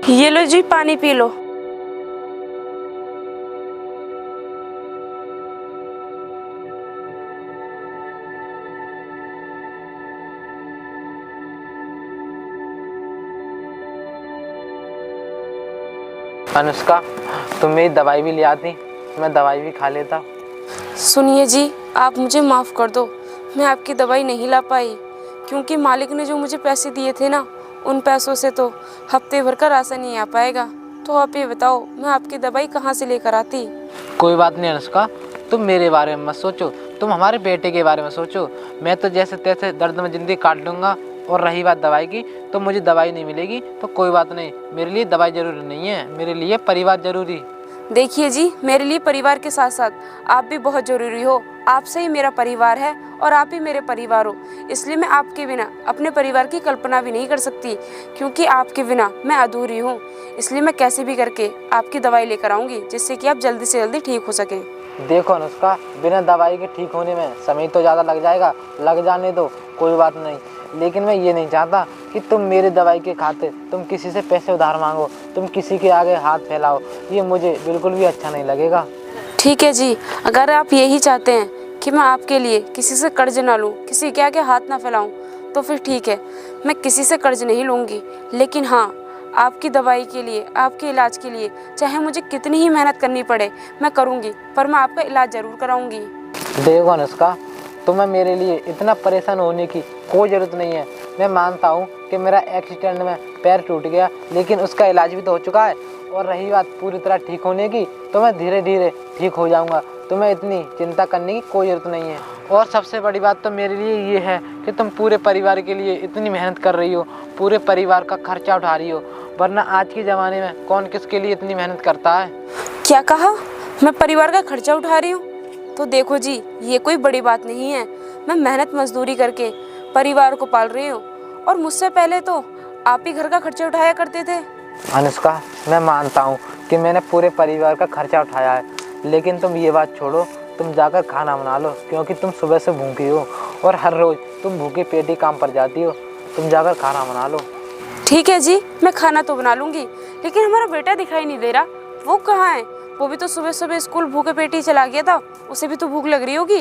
ये लो जी, पानी P low. Anushka, तुम मेरी दवाई भी ले आती, मैं दवाई भी खा लेता। सुनिए जी, आप मुझे माफ़ कर दो, मैं आपकी दवाई नहीं ला पाई क्योंकि मालिक ने जो मुझे पैसे दिए थे ना, उन पैसों से तो हफ्ते भर का राशन नहीं आ पाएगा। तो आप ये बताओ, मैं आपकी दवाई कहाँ से लेकर आती? कोई बात नहीं अनुष्का, तुम मेरे बारे में मत सोचो, तुम हमारे बेटे के बारे में सोचो। मैं तो जैसे तैसे दर्द में ज़िंदगी काट लूँगा। और रही बात दवाई की, तो मुझे दवाई नहीं मिलेगी तो कोई बात नहीं, मेरे लिए दवाई ज़रूरी नहीं है, मेरे लिए परिवार ज़रूरी। देखिए जी, मेरे लिए परिवार के साथ साथ आप भी बहुत ज़रूरी हो। आपसे ही मेरा परिवार है और आप ही मेरे परिवार हो। इसलिए मैं आपके बिना अपने परिवार की कल्पना भी नहीं कर सकती, क्योंकि आपके बिना मैं अधूरी हूँ। इसलिए मैं कैसे भी करके आपकी दवाई लेकर आऊँगी, जिससे कि आप जल्दी से जल्दी ठीक हो सकें। देखो अनुष्का, बिना दवाई के ठीक होने में समय तो ज़्यादा लग जाएगा, लग जाने दो, कोई बात नहीं। लेकिन मैं ये नहीं चाहता कि तुम मेरी दवाई के खातिर तुम किसी से पैसे उधार मांगो, तुम किसी के आगे हाथ फैलाओ, ये मुझे बिल्कुल भी अच्छा नहीं लगेगा। ठीक है जी, अगर आप यही चाहते हैं कि मैं आपके लिए किसी से कर्ज ना लूँ, किसी के आगे हाथ ना फैलाऊँ, तो फिर ठीक है, मैं किसी से कर्ज नहीं लूँगी। लेकिन हाँ, आपकी दवाई के लिए, आपके इलाज के लिए चाहे मुझे कितनी ही मेहनत करनी पड़े, मैं करूँगी, पर मैं आपका इलाज ज़रूर कराऊँगी। देखो अनुष्का, तुम्हें मेरे लिए इतना परेशान होने की कोई ज़रूरत नहीं है। मैं मानता हूँ कि मेरा एक्सीडेंट में पैर टूट गया, लेकिन उसका इलाज भी तो हो चुका है। और रही बात पूरी तरह ठीक होने की, तो मैं धीरे धीरे ठीक हो जाऊँगा। तुम्हें इतनी चिंता करने की कोई ज़रूरत नहीं है। और सबसे बड़ी बात तो मेरे लिए ये है कि तुम पूरे परिवार के लिए इतनी मेहनत कर रही हो, पूरे परिवार का खर्चा उठा रही हो, वरना आज के ज़माने में कौन किसके लिए इतनी मेहनत करता है। क्या कहा? मैं परिवार का खर्चा उठा रही हूँ? तो देखो जी, ये कोई बड़ी बात नहीं है। मैं मेहनत मजदूरी करके परिवार को पाल रही हूँ, और मुझसे पहले तो आप ही घर का खर्चा उठाया करते थे। अनुष्का, मैं मानता हूँ कि मैंने पूरे परिवार का खर्चा उठाया है, लेकिन तुम ये बात छोड़ो, तुम जाकर खाना बना लो, क्योंकि तुम सुबह से भूखी हो और हर रोज़ तुम भूखे पेट ही काम पर जाती हो। तुम जाकर खाना बना लो। ठीक है जी, मैं खाना तो बना लूँगी, लेकिन हमारा बेटा दिखाई नहीं दे रहा। वो कहाँ है? वो भी तो सुबह सुबह स्कूल भूखे पेट ही चला गया था। उसे भी तो भूख लग रही होगी।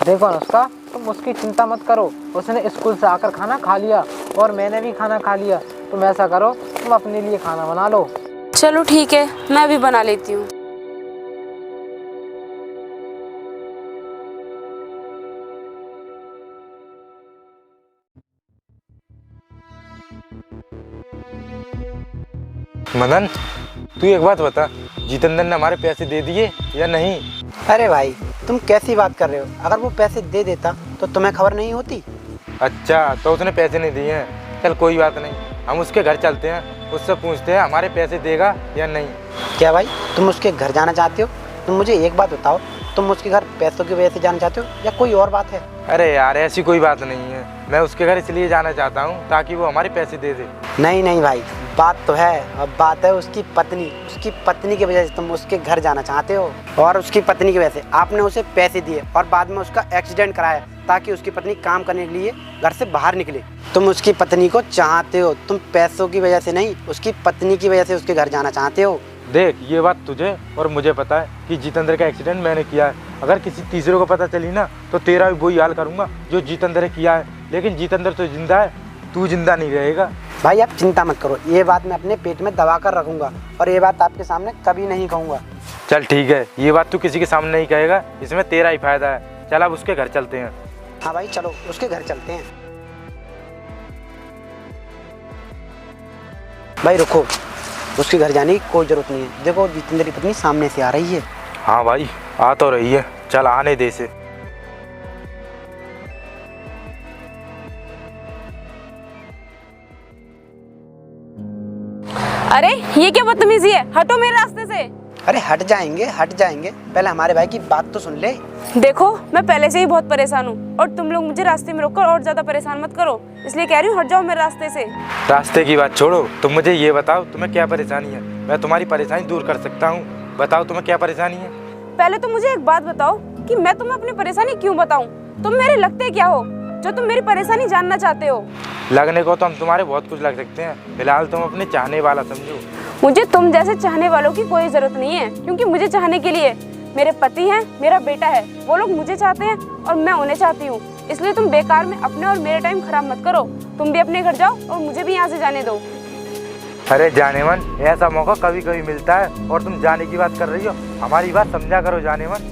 देखो अनुष्का, तुम उसकी चिंता मत करो, उसने स्कूल से आकर खाना खा लिया और मैंने भी खाना खा लिया। तुम ऐसा करो, तुम अपने लिए खाना बना लो। चलो ठीक है, मैं भी बना लेती हूँ। मदन, तू एक बात बता, जितेंद्र ने हमारे पैसे दे दिए या नहीं? अरे भाई, तुम कैसी बात कर रहे हो? अगर वो पैसे दे देता तो तुम्हें खबर नहीं होती। अच्छा, तो उसने पैसे नहीं दिए हैं। चल कोई बात नहीं, हम उसके घर चलते हैं, उससे पूछते हैं हमारे पैसे देगा या नहीं। क्या भाई, तुम उसके घर जाना चाहते हो? तुम मुझे एक बात बताओ, तुम उसके घर पैसों की वजह से जाना चाहते हो या कोई और बात है? अरे यार, ऐसी कोई बात नहीं है। मैं उसके घर इसलिए जाना चाहता हूँ ताकि वो हमारे पैसे दे दे। नहीं नहीं भाई, बात तो है। अब बात है उसकी पत्नी की वजह से तुम उसके घर जाना चाहते हो, और उसकी पत्नी की वजह से आपने उसे पैसे दिए और बाद में उसका एक्सीडेंट कराया ताकि उसकी पत्नी काम करने के लिए घर से बाहर निकले। तुम उसकी पत्नी को चाहते हो, तुम पैसों की वजह से नहीं, उसकी पत्नी की वजह से उसके घर जाना चाहते हो। देख, ये बात तुझे और मुझे पता है कि जितेंद्र का एक्सीडेंट मैंने किया है। अगर किसी तीसरे को पता चली ना, तो तेरा भी वही हाल करूँगा जो जितेंद्र ने किया है। लेकिन जितेंद्र तो जिंदा है, तू जिंदा नहीं रहेगा। भाई आप चिंता मत करो, ये बात मैं अपने पेट में दबा कर रखूँगा और ये बात आपके सामने कभी नहीं कहूँगा। चल ठीक है, ये बात तू किसी के सामने नहीं कहेगा, इसमें तेरा ही फायदा है। चल अब उसके घर चलते हैं। हाँ भाई चलो, उसके घर चलते हैं। भाई रुको, उसके घर जाने की कोई ज़रूरत नहीं है। देखो, जितेंद्र की पत्नी सामने से आ रही है। हाँ भाई, आ तो रही है, चल आने दे से। अरे ये क्या बदतमीजी है? हटो मेरे रास्ते से। अरे हट जाएंगे, पहले हमारे भाई की बात तो सुन ले। देखो, मैं पहले से ही बहुत परेशान हूँ, और तुम लोग मुझे रास्ते में रोककर और ज्यादा परेशान मत करो, इसलिए कह रही हूँ हट जाओ मेरे रास्ते से। रास्ते की बात छोड़ो, तुम मुझे ये बताओ तुम्हें क्या परेशानी है। मैं तुम्हारी परेशानी दूर कर सकता हूँ। बताओ तुम्हें क्या परेशानी है। पहले तो मुझे एक बात बताओ कि मैं तुम्हें अपनी परेशानी क्यों बताऊं? तुम मेरे लगते क्या हो? जो तुम मेरी परेशानी जानना चाहते हो। लगने को तो हम तुम्हारे बहुत कुछ लग सकते हैं, फिलहाल तुम अपने चाहने वाला समझो। मुझे तुम जैसे चाहने वालों की कोई जरूरत नहीं है, क्योंकि मुझे चाहने के लिए मेरे पति हैं, मेरा बेटा है, वो लोग मुझे चाहते हैं और मैं उन्हें चाहती हूँ। इसलिए तुम बेकार में अपने और मेरे टाइम खराब मत करो। तुम भी अपने घर जाओ और मुझे भी यहाँ से जाने दो। अरे जाने मन, ऐसा मौका कभी कभी मिलता है और तुम जाने की बात कर रही हो। हमारी बात समझा करो जाने मन।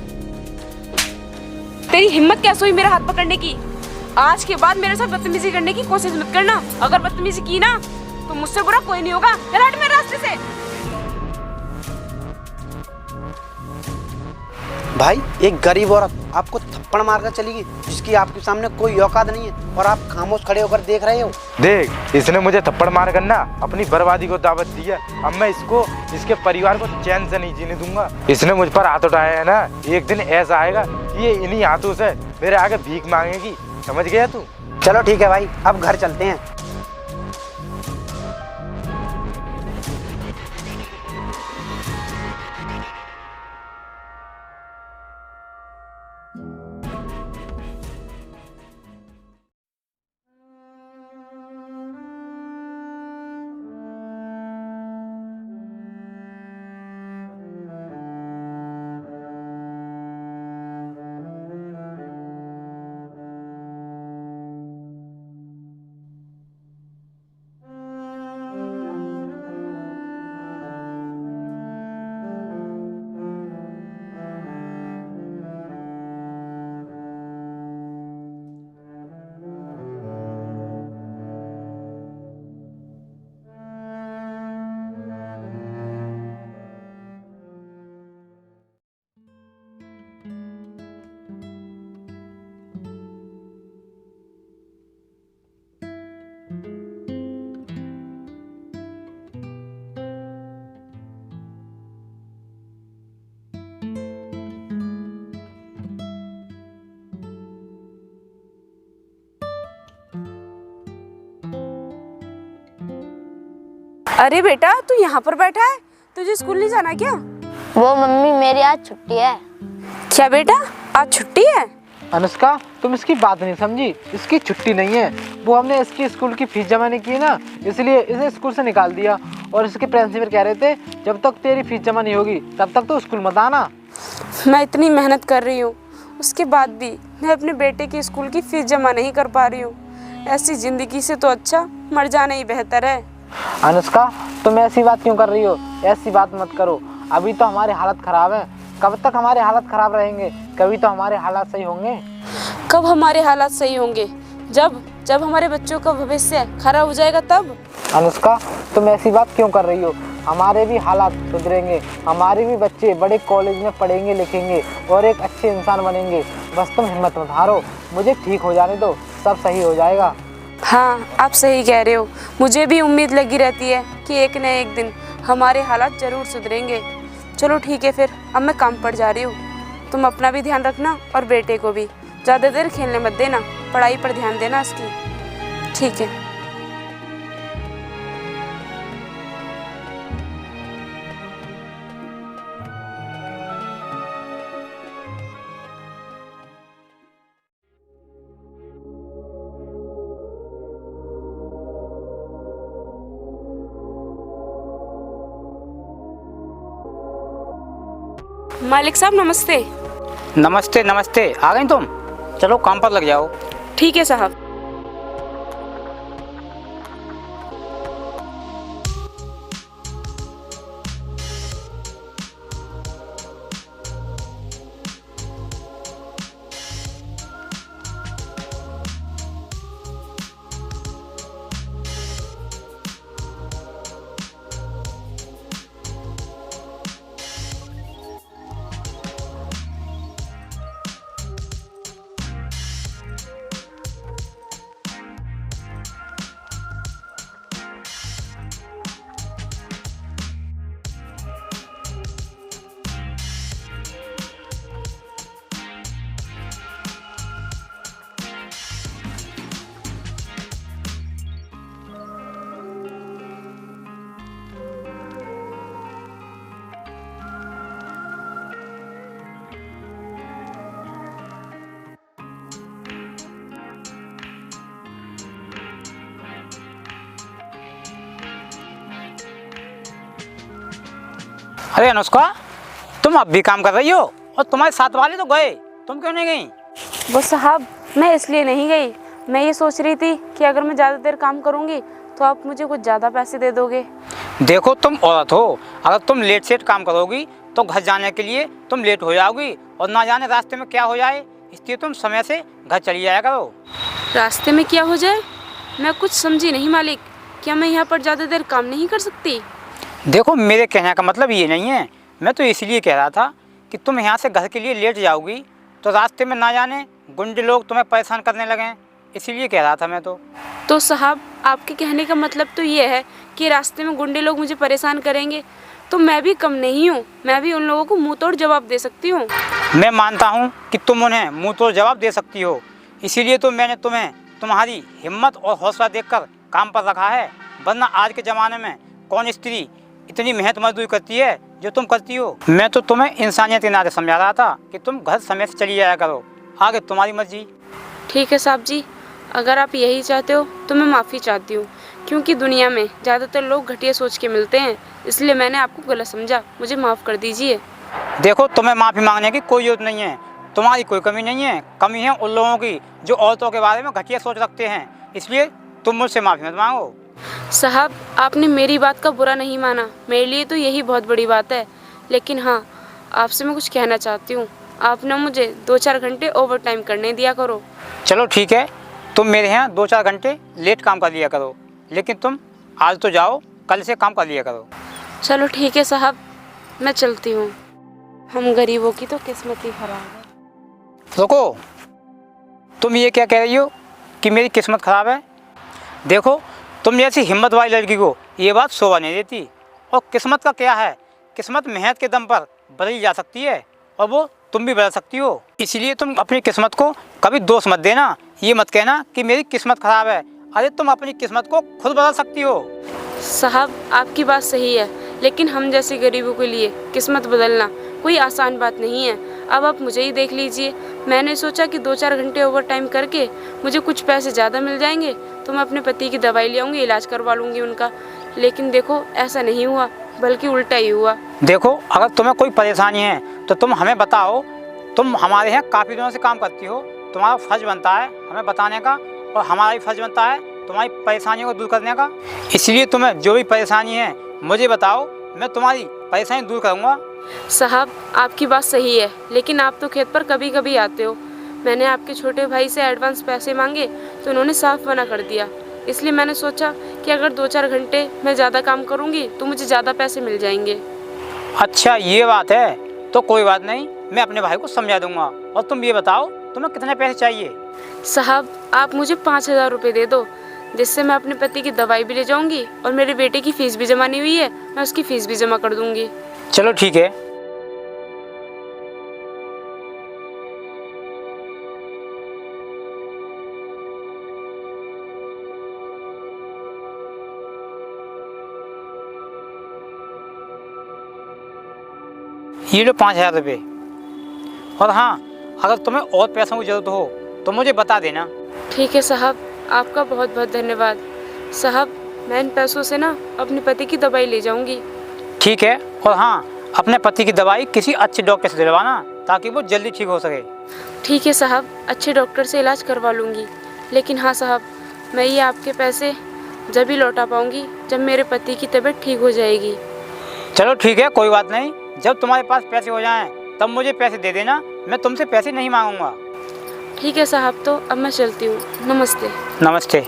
तेरी हिम्मत कैसे हुई मेरा हाथ पकड़ने की? आज के बाद मेरे साथ बदतमीजी करने की कोशिश मत करना। अगर बदतमीजी की ना तो मुझसे बुरा कोई नहीं होगा। चल हट मेरे रास्ते से। भाई, एक गरीब औरत आपको थप्पड़ मारकर चली गई, जिसकी आपके सामने कोई औकात नहीं है, और आप खामोश खड़े होकर देख रहे हो। देख, इसने मुझे थप्पड़ मार कर ना अपनी बर्बादी को दावत दी है। अब मैं इसको, इसके परिवार को चैन से नहीं जीने दूंगा। इसने मुझ पर हाथ उठाया है ना, एक दिन ऐसा आएगा कि ये इन्हीं हाथों से मेरे आगे भीख मांगेगी। समझ गया तू? चलो ठीक है भाई, अब घर चलते हैं। अरे बेटा, तू यहाँ पर बैठा है? तुझे स्कूल नहीं जाना क्या? वो मम्मी, मेरी आज छुट्टी है। क्या बेटा, आज छुट्टी है? अनुष्का, तुम इसकी बात नहीं समझी। इसकी छुट्टी नहीं है, वो हमने इसकी स्कूल की फीस जमा नहीं की ना, इसलिए इसे स्कूल से निकाल दिया। और इसके प्रिंसिपल कह रहे थे जब तक तेरी फीस जमा नहीं होगी तब तक तो स्कूल मत आना। मैं इतनी मेहनत कर रही हूँ, उसके बाद भी मैं अपने बेटे की स्कूल की फीस जमा नहीं कर पा रही हूँ। ऐसी जिंदगी से तो अच्छा मर जाना ही बेहतर है। अनुष्का, तुम ऐसी बात क्यों कर रही हो? ऐसी बात मत करो। अभी तो हमारी हालत खराब है। कब तक हमारे हालत खराब रहेंगे? कभी तो हमारे हालात सही होंगे। कब हमारे हालात सही होंगे? जब जब हमारे बच्चों का भविष्य खराब हो जाएगा तब। अनुष्का, तुम ऐसी बात क्यों कर रही हो? हमारे भी हालात सुधरेंगे, हमारे भी बच्चे बड़े कॉलेज में पढ़ेंगे लिखेंगे और एक अच्छे इंसान बनेंगे। बस तुम हिम्मत मत हारो, मुझे ठीक हो जाने दो, सब सही हो जाएगा। हाँ, आप सही कह रहे हो। मुझे भी उम्मीद लगी रहती है कि एक न एक दिन हमारे हालात जरूर सुधरेंगे। चलो ठीक है, फिर अब मैं काम पर जा रही हूँ। तुम अपना भी ध्यान रखना और बेटे को भी। ज़्यादा देर खेलने मत देना, पढ़ाई पर ध्यान देना इसकी। ठीक है। मालिक साहब नमस्ते। नमस्ते नमस्ते, आ गई तुम? चलो काम पर लग जाओ। ठीक है साहब। अरे अनुष्का, तुम अब भी काम कर रही हो और तुम्हारे साथ वाले तो गए, तुम क्यों नहीं गई? वो साहब, मैं इसलिए नहीं गई, मैं ये सोच रही थी कि अगर मैं ज़्यादा देर काम करूँगी तो आप मुझे कुछ ज़्यादा पैसे दे दोगे। देखो तुम औरत हो, अगर तुम लेट सेट काम करोगी तो घर जाने के लिए तुम लेट हो जाओगी और ना जाने रास्ते में क्या हो जाए, इसलिए तुम समय से घर चली जाया करो। रास्ते में क्या हो जाए? मैं कुछ समझी नहीं मालिक, क्या मैं यहाँ पर ज़्यादा देर काम नहीं कर सकती? देखो मेरे कहने का मतलब ये नहीं है, मैं तो इसलिए कह रहा था कि तुम यहाँ से घर के लिए लेट जाओगी तो रास्ते में ना जाने गुंडे लोग तुम्हें परेशान करने लगें, इसीलिए कह रहा था मैं तो साहब, आपके कहने का मतलब तो ये है कि रास्ते में गुंडे लोग मुझे परेशान करेंगे, तो मैं भी कम नहीं हूँ, मैं भी उन लोगों को मुंह तोड़ जवाब दे सकती हूँ। मैं मानता हूँ कि तुम उन्हें मुंह तोड़ जवाब दे सकती हो, इसीलिए तो मैंने तुम्हें तुम्हारी हिम्मत और हौसला देखकर काम पर रखा है, वरना आज के ज़माने में कौन स्त्री इतनी मेहनत मजदूरी करती है जो तुम करती हो। मैं तो तुम्हें इंसानियत के नाते समझा रहा था कि तुम घर समय से चली जाया करो, आगे तुम्हारी मर्जी। ठीक है साहब जी, अगर आप यही चाहते हो तो मैं माफ़ी चाहती हूँ, क्योंकि दुनिया में ज़्यादातर लोग घटिया सोच के मिलते हैं, इसलिए मैंने आपको गलत समझा, मुझे माफ़ कर दीजिए। देखो तुम्हें माफ़ी मांगने की कोई ज़रूरत नहीं है, तुम्हारी कोई कमी नहीं है, कमी है उन लोगों की जो औरतों के बारे में घटिया सोच रखते हैं, इसलिए तुम मुझसे माफ़ी मत मांगो। साहब, आपने मेरी बात का बुरा नहीं माना, मेरे लिए तो यही बहुत बड़ी बात है, लेकिन हाँ, आपसे मैं कुछ कहना चाहती हूँ, आप ना मुझे 2-4 घंटे ओवर टाइम करने दिया करो। चलो ठीक है, तुम मेरे यहाँ 2-4 घंटे लेट काम कर लिया करो, लेकिन तुम आज तो जाओ, कल से काम कर लिया करो। चलो ठीक है साहब, मैं चलती हूँ। हम गरीबों की तो किस्मत ही खराब है। रुको, तुम ये क्या कह रही हो कि मेरी किस्मत ख़राब है? देखो तुम जैसी हिम्मत वाली लड़की को ये बात शोभा नहीं देती, और किस्मत का क्या है, किस्मत मेहनत के दम पर बदली जा सकती है और वो तुम भी बदल सकती हो, इसलिए तुम अपनी किस्मत को कभी दोष मत देना, ये मत कहना कि मेरी किस्मत ख़राब है, अरे तुम अपनी किस्मत को खुद बदल सकती हो। साहब, आपकी बात सही है, लेकिन हम जैसे गरीबों के लिए किस्मत बदलना कोई आसान बात नहीं है। अब आप मुझे ही देख लीजिए, मैंने सोचा कि 2-4 घंटे ओवर टाइम करके मुझे कुछ पैसे ज़्यादा मिल जाएंगे तो मैं अपने पति की दवाई ले आऊँगी, इलाज करवा लूँगी उनका, लेकिन देखो ऐसा नहीं हुआ, बल्कि उल्टा ही हुआ। देखो अगर तुम्हें कोई परेशानी है तो तुम हमें बताओ, तुम हमारे यहाँ काफ़ी दिनों से काम करती हो, तुम्हारा फ़र्ज़ बनता है हमें बताने का, और हमारा भी फ़र्ज़ बनता है तुम्हारी परेशानियों को दूर करने का, इसलिए तुम्हें जो भी परेशानी है मुझे बताओ, मैं तुम्हारी परेशानी दूर करूँगा। साहब, आपकी बात सही है, लेकिन आप तो खेत पर कभी कभी आते हो, मैंने आपके छोटे भाई से एडवांस पैसे मांगे तो उन्होंने साफ मना कर दिया, इसलिए मैंने सोचा कि अगर 2-4 घंटे मैं ज़्यादा काम करूँगी तो मुझे ज़्यादा पैसे मिल जाएंगे। अच्छा ये बात है, तो कोई बात नहीं, मैं अपने भाई को समझा दूंगा। और तुम ये बताओ तुम्हें कितने पैसे चाहिए? साहब, आप मुझे 5,000 रुपये दे दो, जिससे मैं अपने पति की दवाई भी ले जाऊंगी और मेरे बेटे की फ़ीस भी जमा नहीं हुई है, मैं उसकी फ़ीस भी जमा कर दूंगी। चलो ठीक है। ये लो 5,000 रुपये, और हाँ अगर तुम्हें और पैसों की ज़रूरत हो तो मुझे बता देना। ठीक है साहब, आपका बहुत बहुत धन्यवाद। साहब, मैं इन पैसों से ना अपने पति की दवाई ले जाऊंगी। ठीक है, और हाँ अपने पति की दवाई किसी अच्छे डॉक्टर से दिलवाना ताकि वो जल्दी ठीक हो सके। ठीक है साहब, अच्छे डॉक्टर से इलाज करवा लूँगी, लेकिन हाँ साहब, मैं ये आपके पैसे जब ही लौटा पाऊँगी जब मेरे पति की तबीयत ठीक हो जाएगी। चलो ठीक है, कोई बात नहीं, जब तुम्हारे पास पैसे हो जाएं तब मुझे पैसे दे देना, मैं तुमसे पैसे नहीं मांगूंगा। ठीक है साहब, तो अब मैं चलती हूँ, नमस्ते। नमस्ते।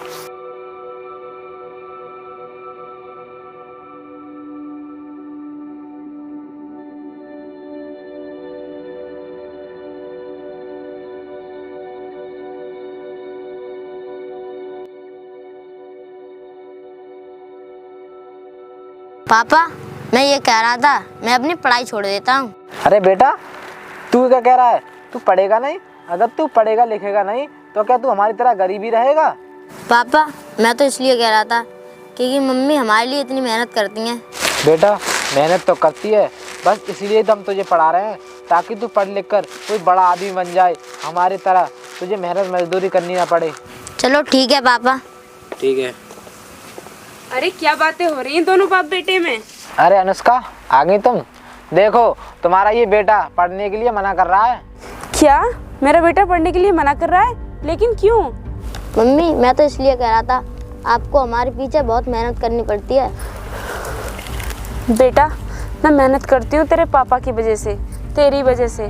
पापा, मैं ये कह रहा था मैं अपनी पढ़ाई छोड़ देता हूँ। अरे बेटा, तू क्या कह रहा है? तू पढ़ेगा नहीं? अगर तू पढ़ेगा लिखेगा नहीं तो क्या तू हमारी तरह गरीब ही रहेगा? पापा, मैं तो इसलिए कह रहा था क्योंकि मम्मी हमारे लिए इतनी मेहनत करती हैं। बेटा, मेहनत तो करती है, बस इसलिए तो हम तुझे पढ़ा रहे हैं ताकि तू पढ़ लिख कर कोई बड़ा आदमी बन जाए, हमारी तरह तुझे मेहनत मजदूरी करनी ना पड़े। चलो ठीक है पापा। ठीक है। अरे क्या बातें हो रही हैं दोनों बाप बेटे में? अरे अनुष्का, आ गई तुम? देखो तुम्हारा ये बेटा पढ़ने के लिए मना कर रहा है। क्या मेरा बेटा पढ़ने के लिए मना कर रहा है? लेकिन क्यों? मम्मी मैं तो इसलिए कह रहा था, आपको हमारे पीछे बहुत मेहनत करनी पड़ती है। बेटा मैं मेहनत करती हूँ तेरे पापा की वजह से, तेरी वजह से,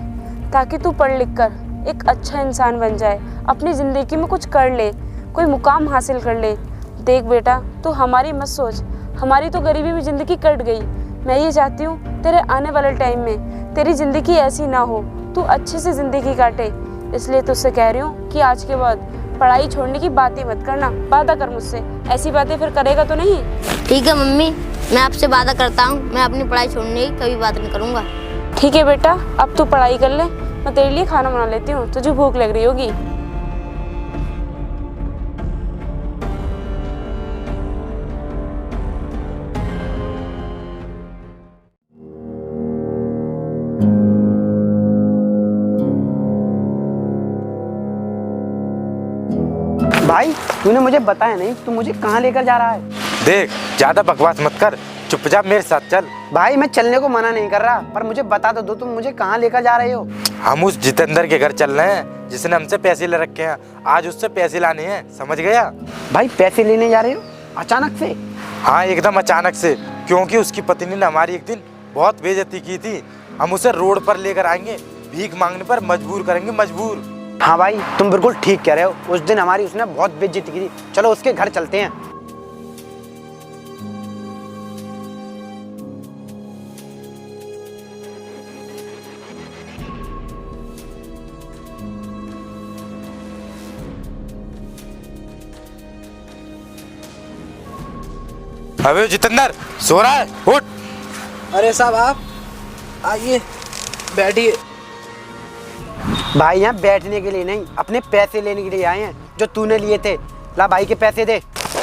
ताकि तू पढ़ लिख कर एक अच्छा इंसान बन जाए, अपनी ज़िंदगी में कुछ कर ले, कोई मुकाम हासिल कर ले। देख बेटा तू हमारी मत सोच, हमारी तो गरीबी में ज़िंदगी कट गई। मैं ये चाहती हूँ तेरे आने वाले टाइम में तेरी ज़िंदगी ऐसी ना हो, तू अच्छे से ज़िंदगी काटे। इसलिए तुझसे कह रही हूँ कि आज के बाद पढ़ाई छोड़ने की बात ही मत करना। वादा कर मुझसे, ऐसी बातें फिर करेगा तो नहीं? ठीक है मम्मी, मैं आपसे वादा करता हूँ मैं अपनी पढ़ाई छोड़ने की कभी बात नहीं करूँगा। ठीक है बेटा, अब तू पढ़ाई कर ले, मैं तेरे लिए खाना बना लेती हूँ, तुझे भूख लग रही होगी। भाई तूने मुझे बताया नहीं, तू मुझे कहाँ लेकर जा रहा है? देख ज़्यादा बकवास मत कर, चुपचाप मेरे साथ चल। भाई मैं चलने को मना नहीं कर रहा, पर मुझे बता तो दो तुम मुझे कहाँ लेकर जा रहे हो? हम उस जितेंद्र के घर चल रहे हैं जिसने हमसे पैसे ले रखे हैं। आज उससे पैसे लाने हैं, समझ गया? भाई पैसे लेने जा रहे हो अचानक से? हाँ एकदम अचानक से, क्योंकि उसकी पत्नी ने हमारी एक दिन बहुत बेइज्जती की थी। हम उसे रोड पर लेकर आएंगे, भीख मांगने पर मजबूर करेंगे, मजबूर। हाँ भाई तुम बिल्कुल ठीक कह रहे हो, उस दिन हमारी उसने बहुत बेइज्जती की थी। चलो उसके घर चलते हैं। अबे जितेंद्र सो रहा है, उठ। अरे साहब आप आइए बैठिए। भाई यहाँ बैठने के लिए नहीं, अपने पैसे लेने के लिए आए हैं जो तूने लिए थे। ला भाई के पैसे दे।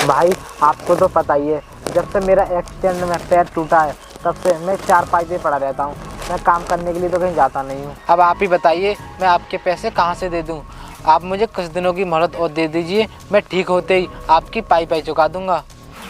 भाई आपको तो पता ही है, जब से मेरा एक्सीडेंट में पैर टूटा है तब से मैं 4 पे पड़ा रहता हूँ। मैं काम करने के लिए तो कहीं जाता नहीं हूँ। अब आप ही बताइए मैं आपके पैसे कहाँ से दे दूँ? आप मुझे कुछ दिनों की मोहलत और दे दीजिए, मैं ठीक होते ही आपकी पाई चुका दूँगा।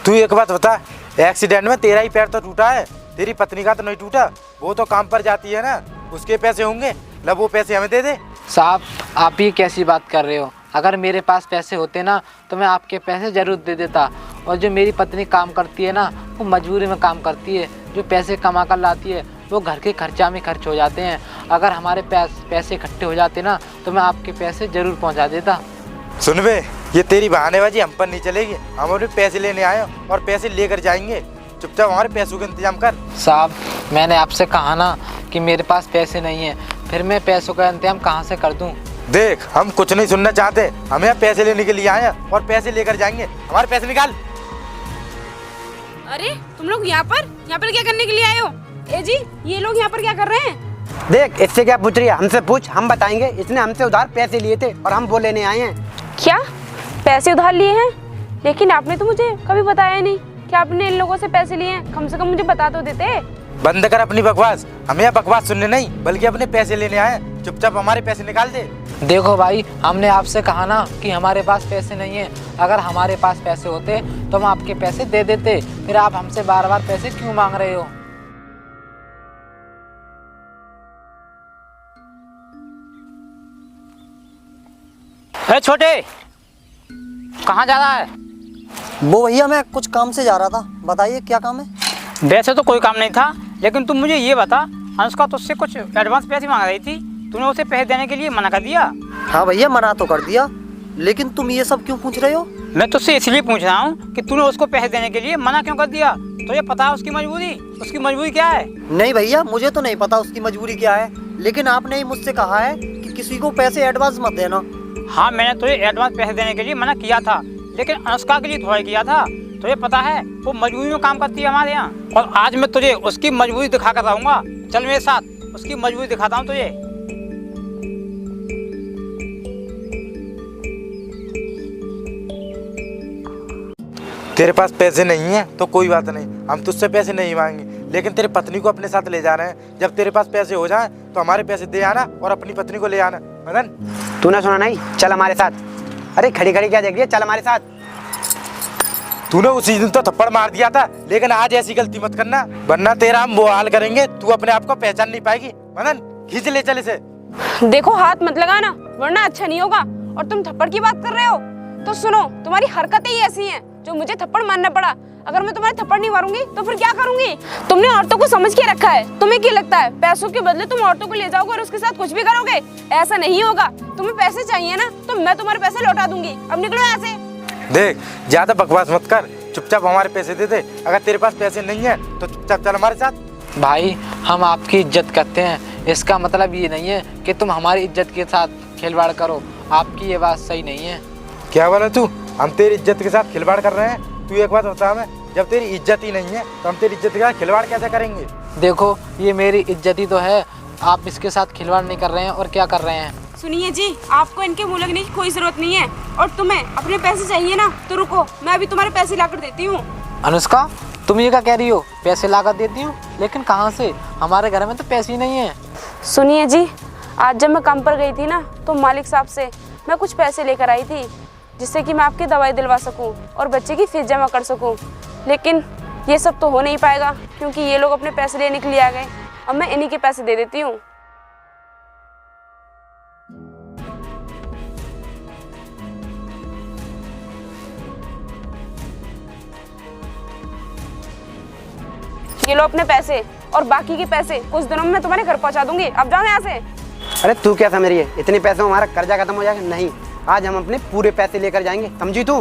तू एक बात बता, एक्सीडेंट में तेरा ही पैर तो टूटा है, तेरी पत्नी का तो नहीं टूटा। वो तो काम पर जाती है ना, उसके पैसे होंगे, लब वो पैसे हमें दे दे। साहब आप ही कैसी बात कर रहे हो? अगर मेरे पास पैसे होते ना तो मैं आपके पैसे ज़रूर दे देता। और जो मेरी पत्नी काम करती है ना, वो मजबूरी में काम करती है, जो पैसे कमा कर लाती है वो घर के खर्चा में खर्च हो जाते हैं। अगर हमारे पैसे इकट्ठे हो जाते ना तो मैं आपके पैसे ज़रूर पहुंचा देता। सुन बे, ये तेरी बहानेबाजी हम पर नहीं चलेगी। हम अपने पैसे लेने आए और पैसे लेकर जाएंगे। चुपचाप हमारे पैसों का इंतजाम कर। साहब मैंने आपसे कहा ना कि मेरे पास पैसे नहीं हैं, फिर मैं पैसों का इंतजाम कहाँ से कर दूँ? देख हम कुछ नहीं सुनना चाहते, हम यहाँ पैसे लेने के लिए आए हैं और पैसे लेकर जाएंगे। हमारे पैसे निकाल। अरे तुम लोग यहाँ पर क्या करने के लिए आए हो? ए जी ये लोग यहाँ पर क्या कर रहे हैं? देख इससे क्या पूछ रही है? हमसे पूछ, हम बताएंगे। इसने हमसे उधार पैसे लिए थे और हम वो लेने आए हैं। क्या पैसे उधार लिए हैं? लेकिन आपने तो मुझे कभी बताया नहीं कि आपने इन लोगों से पैसे लिए हैं। कम से कम मुझे बता तो देते। बंद कर अपनी बकवास, हमें यहाँ बकवास सुनने नहीं बल्कि अपने पैसे लेने आए हैं। चुपचाप हमारे पैसे निकाल दे। देखो भाई हमने आपसे कहा ना कि हमारे पास पैसे नहीं हैं। अगर हमारे पास पैसे होते तो हम आपके पैसे दे देते, फिर आप हमसे बार बार पैसे क्यों मांग रहे हो? अरे छोटे कहाँ जा रहा है? वो भैया मैं कुछ काम से जा रहा था, बताइए क्या काम है? वैसे तो कोई काम नहीं था, लेकिन तुम मुझे ये बता, अनुष्का तुझसे कुछ एडवांस पैसे मांग रही थी, तूने उसे पैसे देने के लिए मना कर दिया? हाँ भैया मना तो कर दिया, लेकिन तुम ये सब क्यों पूछ रहे हो? मैं तुझसे इसलिए पूछ रहा हूँ कि तूने उसको पैसे देने के लिए मना क्यों कर दिया? तुझे पता है उसकी मजबूरी क्या है? नहीं भैया मुझे तो नहीं पता उसकी मजबूरी क्या है, लेकिन आपने ही मुझसे कहा है कि किसी को पैसे एडवांस मत देना। हाँ मैंने तुझे एडवांस पैसे देने के लिए मना किया था, लेकिन अनुष्का के लिए थोड़ा किया था। तुझे पता है वो मजबूरी में काम करती है हमारे यहाँ, और आज मैं तुझे उसकी मजबूरी दिखा कर रहूँगा। चल मेरे साथ, उसकी मजबूरी दिखाता हूँ तुझे। तेरे पास पैसे नहीं है तो कोई बात नहीं, हम तुझसे पैसे नहीं मांगेंगे, लेकिन तेरी पत्नी को अपने साथ ले जा रहे हैं। जब तेरे पास पैसे हो जाए तो हमारे पैसे दे आना और अपनी पत्नी को ले आना। मदन तूने सुना नहीं? चल हमारे साथ। अरे खड़ी खड़ी क्या देख रही है, चल हमारे साथ। तूने उसी दिन तो थप्पड़ मार दिया था, लेकिन आज ऐसी गलती मत करना, वरना तेरा हम वो हाल करेंगे, तू अपने आप को पहचान नहीं पाएगी। मदन खींच ले चल इसे। देखो हाथ मत लगाना, वरना अच्छा नहीं होगा। और तुम थप्पड़ की बात कर रहे हो तो सुनो, तुम्हारी हरकतें ही ऐसी हैं जो मुझे थप्पड़ मारना पड़ा। अगर मैं तुम्हारे थप्पड़ नहीं मारूंगी तो फिर क्या करूंगी? तुमने औरतों को समझ के रखा है। तुम्हें क्या लगता है पैसों के बदले तुम औरतों को ले जाओगे और उसके साथ कुछ भी करोगे? ऐसा नहीं होगा। तुम्हें पैसे चाहिए ना, तो मैं तुम्हारे पैसे लौटा दूंगी। अब निकलो यहाँ से। देख ज्यादा बकवास मत कर, चुपचाप हमारे पैसे दे दे। अगर तेरे पास पैसे नहीं है तो चुपचाप चल हमारे साथ। भाई हम आपकी इज्जत करते हैं, इसका मतलब ये नहीं है कि तुम हमारी इज्जत के साथ खिलवाड़ करो। आपकी ये बात सही नहीं है। क्या बोला तू? हम तेरी इज्जत के साथ खिलवाड़ कर रहे हैं? तू एक बात बता हमें, जब तेरी इज्जत ही नहीं है तो हम तेरी इज्जत के साथ खिलवाड़ कैसे करेंगे? देखो ये मेरी इज्जत ही तो है, आप इसके साथ खिलवाड़ नहीं कर रहे हैं और क्या कर रहे हैं? सुनिए जी, आपको इनके मुंह लगने की कोई जरूरत नहीं है। और तुम्हें अपने पैसे चाहिए ना, तो रुको, मैं अभी तुम्हारे पैसे लाकर देती हूँ। अनुष्का तुम ये क्या कह रही हो? पैसे लाकर देती हूँ? लेकिन कहाँ से? हमारे घर में तो पैसे ही नहीं है। सुनिए जी, आज जब मैं काम पर गई थी ना, तो मालिक साहब से मैं कुछ पैसे लेकर आई थी, जिससे कि मैं आपकी दवाई दिलवा सकूं और बच्चे की फीस जमा कर सकूं। लेकिन ये सब तो हो नहीं पाएगा, क्योंकि ये लोग अपने पैसे लेने के लिए आ गए। अब मैं इन्हीं के पैसे दे देती हूँ। ये लो अपने पैसे, और बाकी के पैसे कुछ दिनों में मैं तुम्हारे घर पहुंचा दूंगी। अब जाओ यहाँ से। अरे तू क्या समझ रही है, इतने पैसे में हमारा कर्जा खत्म हो जाएगा? नहीं, आज हम अपने पूरे पैसे लेकर जाएंगे, समझी तू?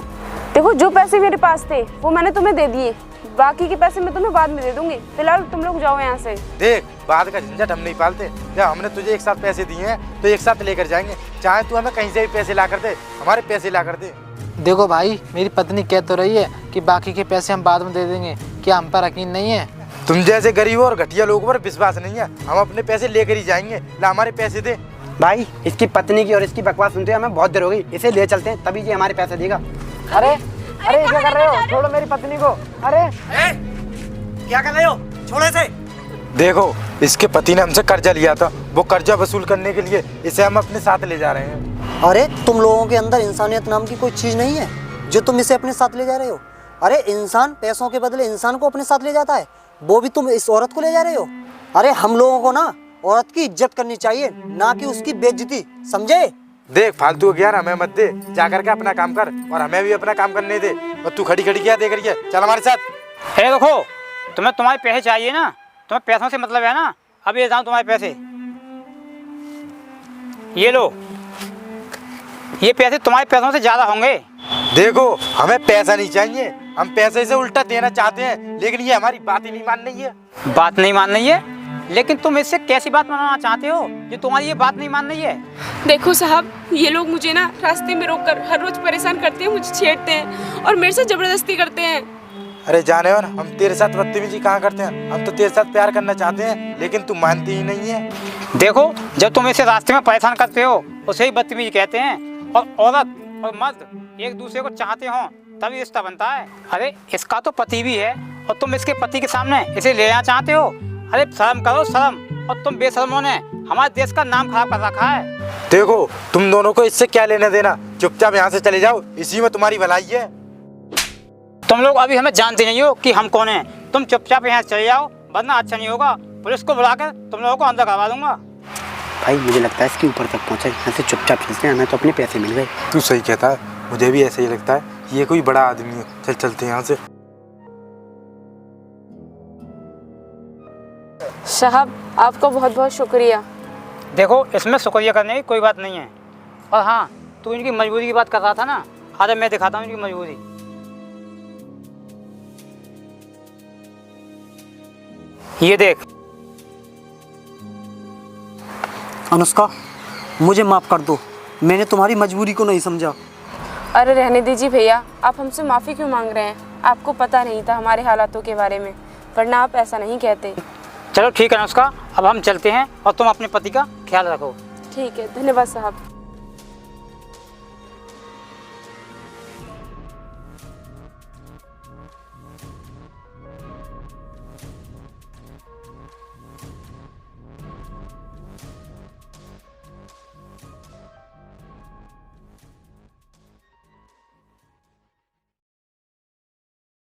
देखो जो पैसे मेरे पास थे वो मैंने तुम्हें दे दिए, बाकी के पैसे मैं तुम्हें बाद में दे दूंगी। फिलहाल तुम लोग जाओ यहाँ से। देख बाद का झंझट हम नहीं पालते। जब हमने तुझे एक साथ पैसे दिए हैं तो एक साथ लेकर जाएंगे, चाहे तू हमें कहीं से भी पैसे ला कर दे, हमारे पैसे ला कर दे। देखो भाई मेरी पत्नी कह तो रही है कि बाकी के पैसे हम बाद में दे देंगे, क्या हम पर यकीन नहीं है? तुम जैसे गरीबों और घटिया लोगों पर विश्वास नहीं है। हम अपने पैसे लेकर ही जाएंगे, ला हमारे पैसे दे। भाई इसकी पत्नी की और इसकी बकवास सुनते हमें बहुत देर हो गई, इसे ले चलते हैं, तभी ये हमारे पैसे देगा। अरे अरे क्या कर रहे हो? छोड़ो मेरी पत्नी को। अरे क्या कर रहे हो? छोड़ो इसे। देखो इसके पति ने हमसे कर्जा लिया था, वो कर्जा वसूल करने के लिए इसे हम अपने साथ ले जा रहे हैं। अरे तुम लोगों के अंदर इंसानियत नाम की कोई चीज नहीं है जो तुम इसे अपने साथ ले जा रहे हो? अरे इंसान पैसों के बदले इंसान को अपने साथ ले जाता है, वो भी तुम इस औरत को ले जा रहे हो। अरे हम लोगों को ना औरत की इज्जत करनी चाहिए, ना कि उसकी बेइज्जती, समझे? देख फालतू ज्ञान हमें मत दे, जाकर के अपना काम कर और हमें भी अपना काम करने दे। और तू खड़ी खड़ी क्या देख रही है? चल हमारे साथ। है देखो, तुम्हें तुम्हारे पैसे चाहिए ना, तुम्हें पैसों से मतलब है ना। अब ये जाओ तुम्हारे पैसे, ये लो। ये पैसे तुम्हारे पैसों से ज्यादा होंगे। देखो हमें पैसा नहीं चाहिए, हम पैसे से उल्टा देना चाहते हैं, लेकिन ये हमारी बात ही नहीं मान रही है। बात नहीं मान रही है? लेकिन तुम इससे कैसी बात मनाना चाहते हो जो तुम्हारी ये बात नहीं मान रही है? देखो साहब, ये लोग मुझे ना रास्ते में रोककर हर रोज परेशान करते हैं, मुझे छेड़ते हैं और मेरे से जबरदस्ती करते हैं। अरे जाने हो ना, हम तेरे साथ बदतमीजी कहाँ करते हैं? हम तो तेरे साथ प्यार करना चाहते हैं, लेकिन तू मानती ही नहीं है। देखो जब तुम इसे रास्ते में परेशान करते हो उसे ही बदतमीजी कहते हैं। और औरत और मर्द एक दूसरे को चाहते हो तभी रिश्ता बनता है। अरे इसका तो पति भी है और तुम इसके पति के सामने इसे ले जाना चाहते हो। अरे शर्म करो शर्म। और तुम बेशर्मों ने हमारे देश का नाम खराब कर रखा है। देखो तुम दोनों को इससे क्या लेना देना, चुपचाप यहाँ से चले जाओ, इसी में तुम्हारी भलाई है। तुम लोग अभी हमें जानते नहीं हो कि हम कौन हैं। तुम चुपचाप यहाँ से चले जाओ, वरना अच्छा नहीं होगा। पुलिस को बुलाकर तुम लोगों को अंदर करवा दूंगा। भाई मुझे लगता है इसके ऊपर तक पहुँचा, यहाँ से चुपचाप चलते हैं, हमें तो अपने पैसे मिल गए। तू सही कहता है, मुझे भी ऐसा ही लगता है, ये कोई बड़ा आदमी है। चल चलते हैं यहाँ से। साहब आपका बहुत बहुत शुक्रिया। देखो इसमें शुक्रिया करने की कोई बात नहीं है। और हाँ, तू इनकी मजबूरी की बात कर रहा था ना, आज मैं दिखाता हूँ इनकी मजबूरी। ये देख। अनुष्का मुझे माफ कर दो, मैंने तुम्हारी मजबूरी को नहीं समझा। अरे रहने दीजिए भैया, आप हमसे माफ़ी क्यों मांग रहे हैं? आपको पता नहीं था हमारे हालातों के बारे में, वरना आप ऐसा नहीं कहते। चलो ठीक है अनुष्का, अब हम चलते हैं और तुम अपने पति का ख्याल रखो। ठीक है, धन्यवाद साहब।